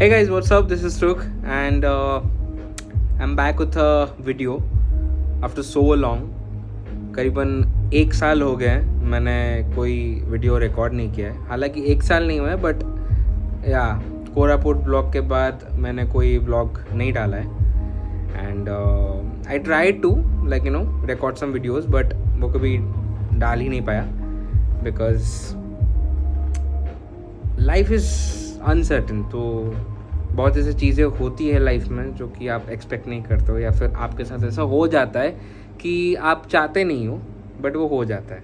Hey guys, what's up? This is Ruk and I'm back with a video after so long. करीबन 1 साल हो गया है मैंने कोई वीडियो रिकॉर्ड नहीं किया है. हालांकि 1 साल नहीं हुआ है बट या कोरापुट ब्लॉग के बाद मैंने कोई ब्लॉग नहीं डाला है. And I try to record some videos but वो कभी डाल ही नहीं पाया बिकॉज लाइफ इज़ अनसर्टन. तो बहुत ऐसी चीज़ें होती है लाइफ में जो कि आप एक्सपेक्ट नहीं करते हो या फिर आपके साथ ऐसा हो जाता है कि आप चाहते नहीं हो बट वो हो जाता है.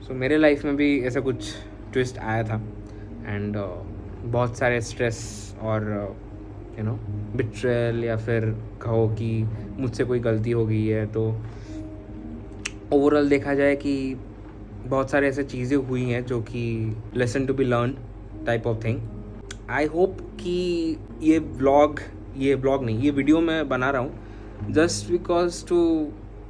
सो मेरे लाइफ में भी ऐसा कुछ ट्विस्ट आया था एंड बहुत सारे स्ट्रेस और बिट्रेयल या फिर कहो कि मुझसे कोई गलती हो गई है. तो ओवरऑल देखा जाए कि बहुत सारे ऐसे चीज़ें हुई हैं जो कि lesson to be learn type of thing. I hope कि ये वीडियो मैं बना रहा हूँ just because to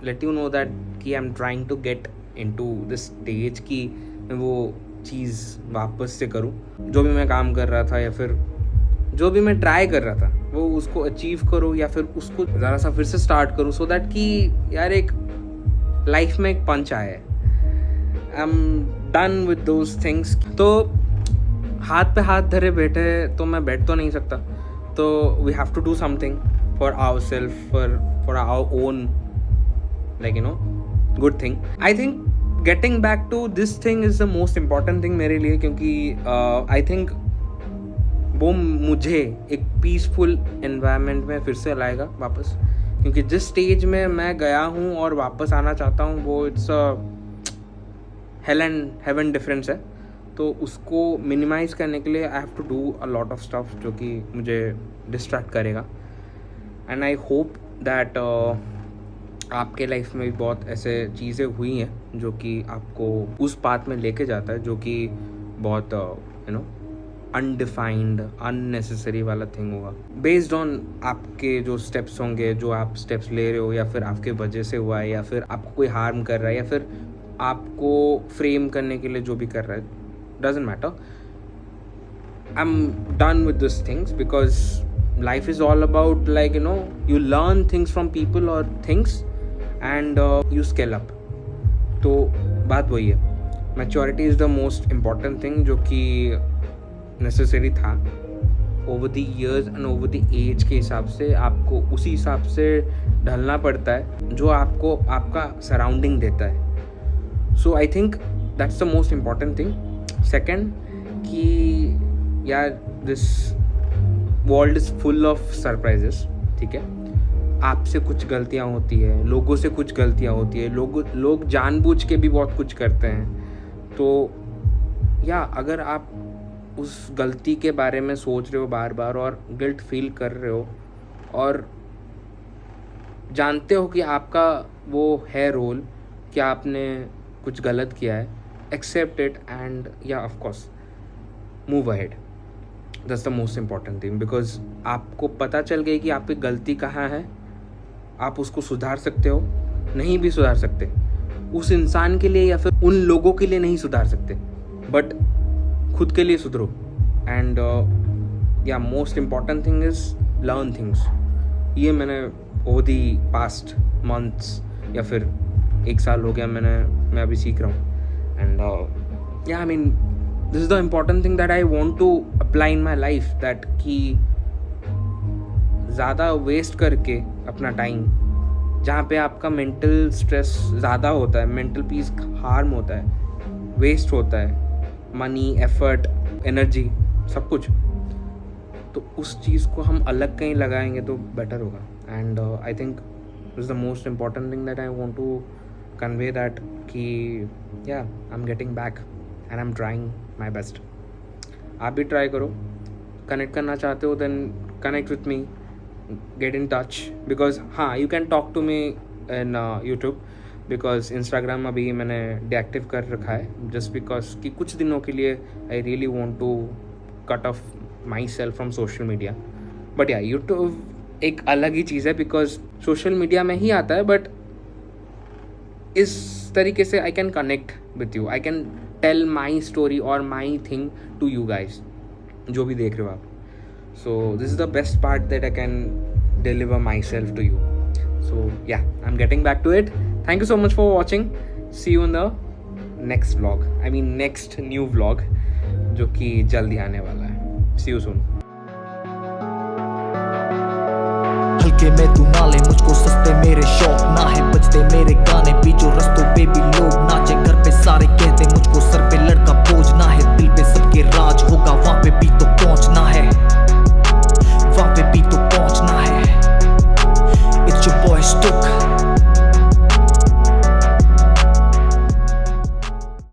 let you know that कि I am trying to get into this stage कि मैं वो चीज़ वापस से करूँ. जो भी मैं काम कर रहा था या फिर जो भी मैं ट्राई कर रहा था वो उसको अचीव करूँ या फिर उसको ज़रा सा फिर से स्टार्ट करूँ सो दैट कि यार एक लाइफ में एक पंच आया है. I am done with those things. तो हाथ पे हाथ धरे बैठे तो मैं बैठ तो नहीं सकता. तो we have to do something for our self for our own good thing. I think getting back to this thing is the most important thing मेरे लिए क्योंकि आई थिंक वो मुझे एक पीसफुल एनवायरनमेंट में फिर से लाएगा वापस. क्योंकि जिस स्टेज में मैं गया हूँ और वापस आना चाहता हूँ वो it's hell and heaven difference है. तो उसको मिनिमाइज़ करने के लिए I have to do a lot of stuff जो कि मुझे डिस्ट्रैक्ट करेगा. एंड आई होप दैट आपके लाइफ में भी बहुत ऐसे चीज़ें हुई हैं जो कि आपको उस पाथ में लेके जाता है जो कि बहुत अनडिफाइंड अननेसेसरी वाला थिंग होगा बेस्ड ऑन आपके जो स्टेप्स होंगे जो आप स्टेप्स ले रहे हो या फिर आपके वजह से हुआ है या फिर आपको कोई हार्म कर रहा है या फिर आपको फ्रेम करने के लिए जो भी कर रहा है. Doesn't matter. I'm done with these things because life is all about you learn things from people or things and you scale up. तो बात वही है. Maturity is the most important thing जो कि necessary था. Over the years and over the age के हिसाब से आपको उसी हिसाब से ढलना पड़ता है जो आपको आपका सराउंडिंग देता है. So I think that's the most important thing. Second कि यार this world is full of surprises. ठीक है, आपसे कुछ गलतियाँ होती है, लोगों से कुछ गलतियाँ होती है, लोग जानबूझ के भी बहुत कुछ करते हैं. तो या अगर आप उस गलती के बारे में सोच रहे हो बार बार और गिल्ट फील कर रहे हो और जानते हो कि आपका वो है रोल कि आपने कुछ गलत किया है, accept it and of course move ahead. That's the most important thing because आपको पता चल गई कि आपकी गलती कहाँ है. आप उसको सुधार सकते हो, नहीं भी सुधार सकते, उस इंसान के लिए या फिर उन लोगों के लिए नहीं सुधार सकते बट खुद के लिए सुधरो. And most important thing is learn things. ये मैंने ओवर दी पास्ट मंथ्स या फिर 1 साल हो गया मैं अभी सीख रहा हूँ. And this is the important thing that I want to apply in my life that कि ज़्यादा वेस्ट करके अपना टाइम जहाँ पे आपका मेंटल स्ट्रेस ज़्यादा होता है, मेंटल पीस हार्म होता है, वेस्ट होता है, मनी एफर्ट एनर्जी सब कुछ. तो उस चीज़ को हम अलग कहीं लगाएंगे तो बेटर होगा. And I think this is the most important thing that I want to convey that कि I'm getting back and I'm trying my best. आप भी ट्राई करो. कनेक्ट करना चाहते हो then connect with me, get in touch because you can talk to me in YouTube because Instagram अभी मैंने deactive कर रखा है just because कि कुछ दिनों के लिए I really want to cut off myself from social media. But YouTube एक अलग ही चीज़ है because social media में ही आता है बट इस तरीके से I can connect with you. I can tell my story और my thing to you guys जो भी देख रहे हो आप. So this is the best part that I can deliver myself to you. So yeah, I'm getting back to it. Thank you so much for watching. See you in the next vlog. I mean next new vlog जो कि जल्दी आने वाला है. See you soon. हल्के में तू नाले, मुझको सस्ते मेरे शौक ना है, बजते मेरे गाने बीचों रस्तों पे भी लोग नाचे, घर पे सारे कहते मुझको सर पे लड़का बोझ ना है, दिल पे सबके राज होगा वहाँ पे भी तो